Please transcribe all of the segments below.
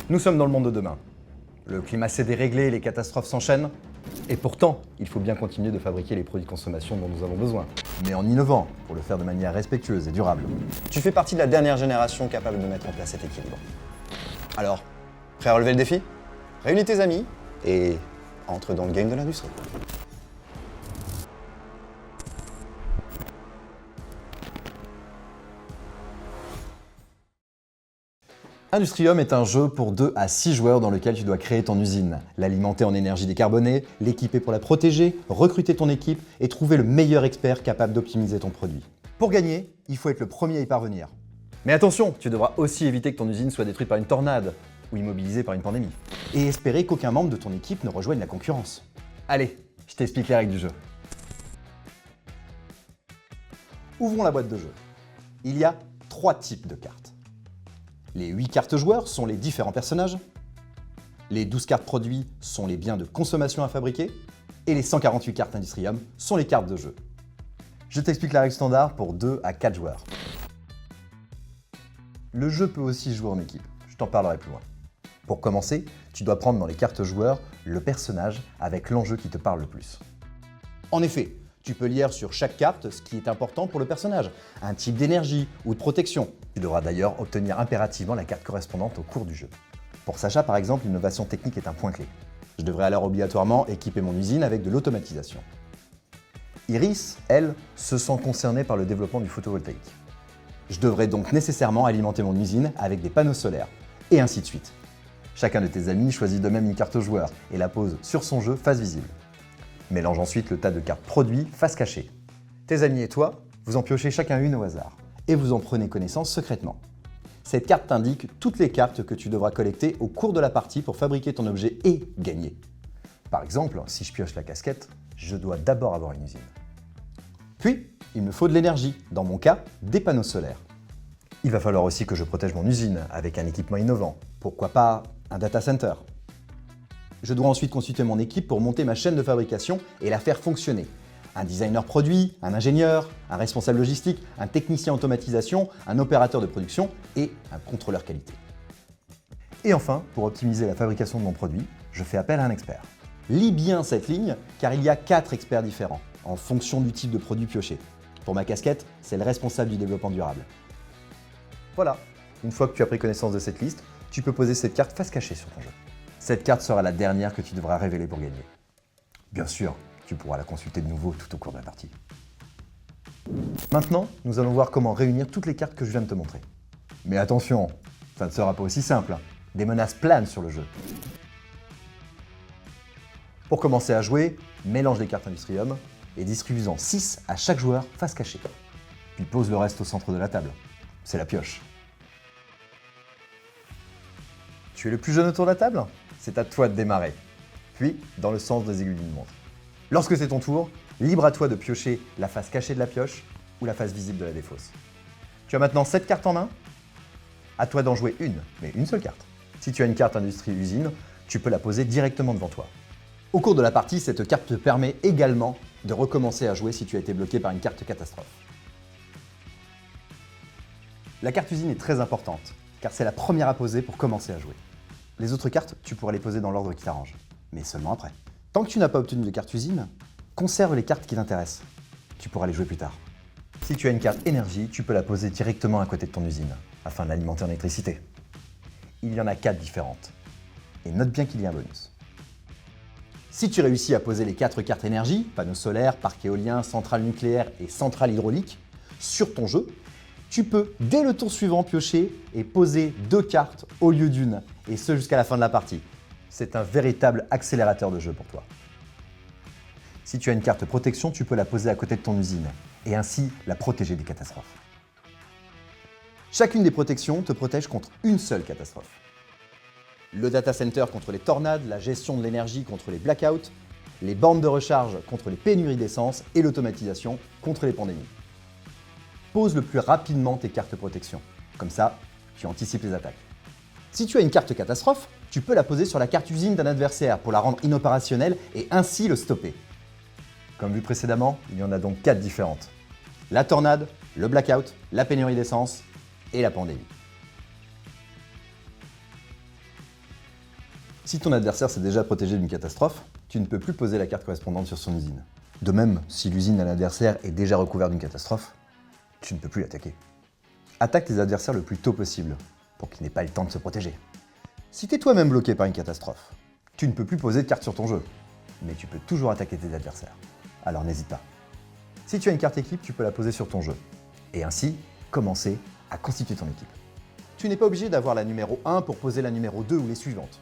Nous sommes dans le monde de demain. Le climat s'est déréglé, les catastrophes s'enchaînent. Et pourtant, il faut bien continuer de fabriquer les produits de consommation dont nous avons besoin. Mais en innovant, pour le faire de manière respectueuse et durable. Tu fais partie de la dernière génération capable de mettre en place cet équilibre. Alors, prêt à relever le défi? Réunis tes amis et entre dans le game de l'industrie. Industrium est un jeu pour 2 à 6 joueurs dans lequel tu dois créer ton usine, l'alimenter en énergie décarbonée, l'équiper pour la protéger, recruter ton équipe et trouver le meilleur expert capable d'optimiser ton produit. Pour gagner, il faut être le premier à y parvenir. Mais attention, tu devras aussi éviter que ton usine soit détruite par une tornade ou immobilisée par une pandémie. Et espérer qu'aucun membre de ton équipe ne rejoigne la concurrence. Allez, je t'explique les règles du jeu. Ouvrons la boîte de jeu. Il y a 3 types de cartes. Les 8 cartes joueurs sont les différents personnages, les 12 cartes produits sont les biens de consommation à fabriquer, et les 148 cartes Industrium sont les cartes de jeu. Je t'explique la règle standard pour 2 à 4 joueurs. Le jeu peut aussi jouer en équipe, je t'en parlerai plus loin. Pour commencer, tu dois prendre dans les cartes joueurs le personnage avec l'enjeu qui te parle le plus. En effet, tu peux lire sur chaque carte ce qui est important pour le personnage, un type d'énergie ou de protection. Tu devras d'ailleurs obtenir impérativement la carte correspondante au cours du jeu. Pour Sacha par exemple, l'innovation technique est un point clé. Je devrais alors obligatoirement équiper mon usine avec de l'automatisation. Iris, elle, se sent concernée par le développement du photovoltaïque. Je devrais donc nécessairement alimenter mon usine avec des panneaux solaires, et ainsi de suite. Chacun de tes amis choisit de même une carte joueur et la pose sur son jeu face visible. Mélange ensuite le tas de cartes produits face cachée. Tes amis et toi, vous en piochez chacun une au hasard, et vous en prenez connaissance secrètement. Cette carte t'indique toutes les cartes que tu devras collecter au cours de la partie pour fabriquer ton objet et gagner. Par exemple, si je pioche la casquette, je dois d'abord avoir une usine. Puis, il me faut de l'énergie, dans mon cas, des panneaux solaires. Il va falloir aussi que je protège mon usine avec un équipement innovant, pourquoi pas un data center. Je dois ensuite constituer mon équipe pour monter ma chaîne de fabrication et la faire fonctionner. Un designer produit, un ingénieur, un responsable logistique, un technicien automatisation, un opérateur de production et un contrôleur qualité. Et enfin, pour optimiser la fabrication de mon produit, je fais appel à un expert. Lis bien cette ligne car il y a 4 experts différents en fonction du type de produit pioché. Pour ma casquette, c'est le responsable du développement durable. Voilà, une fois que tu as pris connaissance de cette liste, tu peux poser cette carte face cachée sur ton jeu. Cette carte sera la dernière que tu devras révéler pour gagner. Bien sûr, tu pourras la consulter de nouveau tout au cours de la partie. Maintenant, nous allons voir comment réunir toutes les cartes que je viens de te montrer. Mais attention, ça ne sera pas aussi simple. Des menaces planent sur le jeu. Pour commencer à jouer, mélange les cartes Industrium et distribue-en 6 à chaque joueur face cachée. Puis pose le reste au centre de la table. C'est la pioche. Tu es le plus jeune autour de la table? C'est à toi de démarrer. Puis, dans le sens des aiguilles d'une montre. Lorsque c'est ton tour, libre à toi de piocher la face cachée de la pioche ou la face visible de la défausse. Tu as maintenant 7 cartes en main. À toi d'en jouer une, mais une seule carte. Si tu as une carte industrie usine, tu peux la poser directement devant toi. Au cours de la partie, cette carte te permet également de recommencer à jouer si tu as été bloqué par une carte catastrophe. La carte usine est très importante, car c'est la première à poser pour commencer à jouer. Les autres cartes, tu pourras les poser dans l'ordre qui t'arrange, mais seulement après. Tant que tu n'as pas obtenu de carte usine, conserve les cartes qui t'intéressent. Tu pourras les jouer plus tard. Si tu as une carte énergie, tu peux la poser directement à côté de ton usine, afin de l'alimenter en électricité. Il y en a 4 différentes. Et note bien qu'il y a un bonus. Si tu réussis à poser les 4 cartes énergie, panneaux solaires, parc éolien, centrale nucléaire et centrale hydraulique, sur ton jeu, tu peux, dès le tour suivant, piocher et poser 2 cartes au lieu d'une, et ce jusqu'à la fin de la partie. C'est un véritable accélérateur de jeu pour toi. Si tu as une carte protection, tu peux la poser à côté de ton usine, et ainsi la protéger des catastrophes. Chacune des protections te protège contre une seule catastrophe. Le data center contre les tornades, la gestion de l'énergie contre les blackouts, les bornes de recharge contre les pénuries d'essence et l'automatisation contre les pandémies. Pose le plus rapidement tes cartes protection. Comme ça, tu anticipes les attaques. Si tu as une carte catastrophe, tu peux la poser sur la carte usine d'un adversaire pour la rendre inopérationnelle et ainsi le stopper. Comme vu précédemment, il y en a donc 4 différentes. La tornade, le blackout, la pénurie d'essence et la pandémie. Si ton adversaire s'est déjà protégé d'une catastrophe, tu ne peux plus poser la carte correspondante sur son usine. De même, si l'usine d'un adversaire est déjà recouverte d'une catastrophe, tu ne peux plus l'attaquer. Attaque tes adversaires le plus tôt possible, pour qu'ils n'aient pas le temps de se protéger. Si tu es toi-même bloqué par une catastrophe, tu ne peux plus poser de carte sur ton jeu, mais tu peux toujours attaquer tes adversaires. Alors n'hésite pas. Si tu as une carte équipe, tu peux la poser sur ton jeu, et ainsi commencer à constituer ton équipe. Tu n'es pas obligé d'avoir la numéro 1 pour poser la numéro 2 ou les suivantes.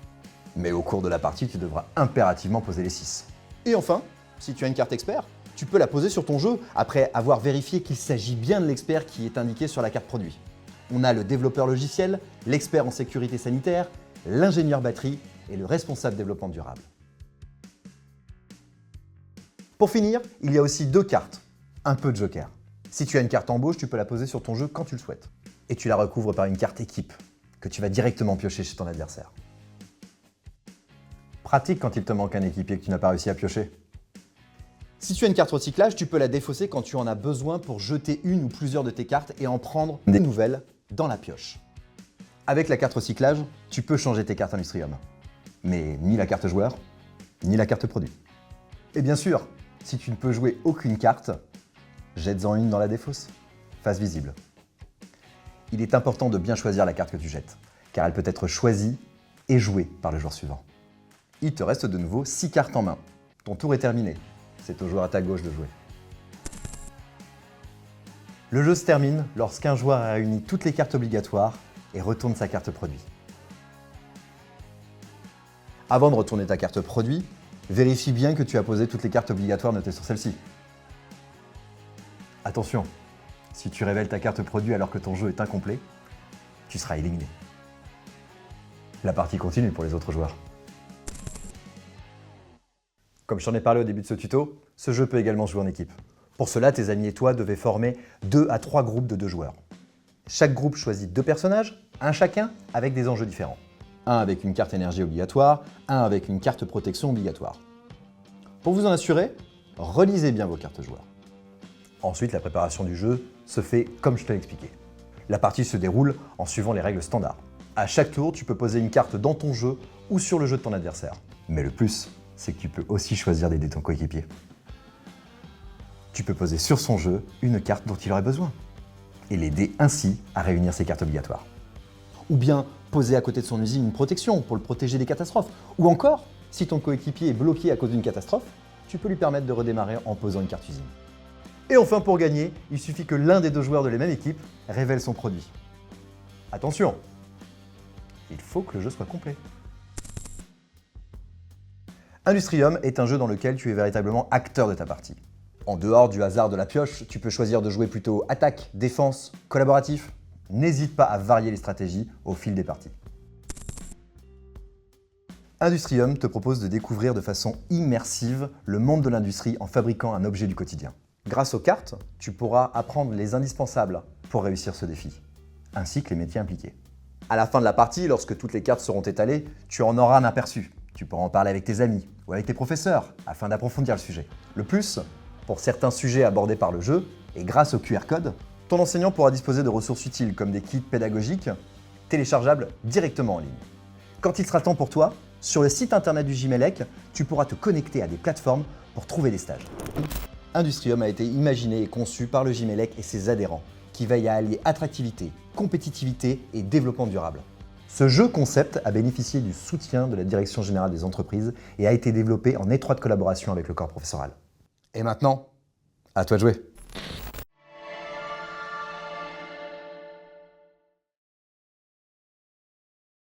Mais au cours de la partie, tu devras impérativement poser les 6. Et enfin, si tu as une carte expert, tu peux la poser sur ton jeu après avoir vérifié qu'il s'agit bien de l'expert qui est indiqué sur la carte produit. On a le développeur logiciel, l'expert en sécurité sanitaire, l'ingénieur batterie et le responsable développement durable. Pour finir, il y a aussi 2 cartes, un peu de joker. Si tu as une carte embauche, tu peux la poser sur ton jeu quand tu le souhaites. Et tu la recouvres par une carte équipe, que tu vas directement piocher chez ton adversaire. Pratique quand il te manque un équipier que tu n'as pas réussi à piocher. Si tu as une carte recyclage, tu peux la défausser quand tu en as besoin pour jeter une ou plusieurs de tes cartes et en prendre des nouvelles dans la pioche. Avec la carte recyclage, tu peux changer tes cartes Industrium. Mais ni la carte joueur, ni la carte produit. Et bien sûr, si tu ne peux jouer aucune carte, jette-en une dans la défausse, face visible. Il est important de bien choisir la carte que tu jettes, car elle peut être choisie et jouée par le joueur suivant. Il te reste de nouveau 6 cartes en main. Ton tour est terminé. C'est au joueur à ta gauche de jouer. Le jeu se termine lorsqu'un joueur a réuni toutes les cartes obligatoires et retourne sa carte produit. Avant de retourner ta carte produit, vérifie bien que tu as posé toutes les cartes obligatoires notées sur celle-ci. Attention, si tu révèles ta carte produit alors que ton jeu est incomplet, tu seras éliminé. La partie continue pour les autres joueurs. Comme je t'en ai parlé au début de ce tuto, ce jeu peut également jouer en équipe. Pour cela, tes amis et toi devez former 2 à 3 groupes de 2 joueurs. Chaque groupe choisit 2 personnages, un chacun avec des enjeux différents. Un avec une carte énergie obligatoire, un avec une carte protection obligatoire. Pour vous en assurer, relisez bien vos cartes joueurs. Ensuite, la préparation du jeu se fait comme je te l'ai expliqué. La partie se déroule en suivant les règles standards. À chaque tour, tu peux poser une carte dans ton jeu ou sur le jeu de ton adversaire. Mais le plus, c'est que tu peux aussi choisir d'aider ton coéquipier. Tu peux poser sur son jeu une carte dont il aurait besoin et l'aider ainsi à réunir ses cartes obligatoires. Ou bien poser à côté de son usine une protection pour le protéger des catastrophes. Ou encore, si ton coéquipier est bloqué à cause d'une catastrophe, tu peux lui permettre de redémarrer en posant une carte usine. Et enfin, pour gagner, il suffit que l'un des 2 joueurs de la même équipe révèle son produit. Attention, il faut que le jeu soit complet. Industrium est un jeu dans lequel tu es véritablement acteur de ta partie. En dehors du hasard de la pioche, tu peux choisir de jouer plutôt attaque, défense, collaboratif. N'hésite pas à varier les stratégies au fil des parties. Industrium te propose de découvrir de façon immersive le monde de l'industrie en fabriquant un objet du quotidien. Grâce aux cartes, tu pourras apprendre les indispensables pour réussir ce défi, ainsi que les métiers impliqués. À la fin de la partie, lorsque toutes les cartes seront étalées, tu en auras un aperçu. Tu pourras en parler avec tes amis ou avec tes professeurs afin d'approfondir le sujet. Le plus, pour certains sujets abordés par le jeu, et grâce au QR code, ton enseignant pourra disposer de ressources utiles comme des kits pédagogiques téléchargeables directement en ligne. Quand il sera temps pour toi, sur le site internet du Gimélec, tu pourras te connecter à des plateformes pour trouver des stages. Industrium a été imaginé et conçu par le Gimélec et ses adhérents, qui veillent à allier attractivité, compétitivité et développement durable. Ce jeu concept a bénéficié du soutien de la Direction générale des entreprises et a été développé en étroite collaboration avec le corps professoral. Et maintenant, à toi de jouer!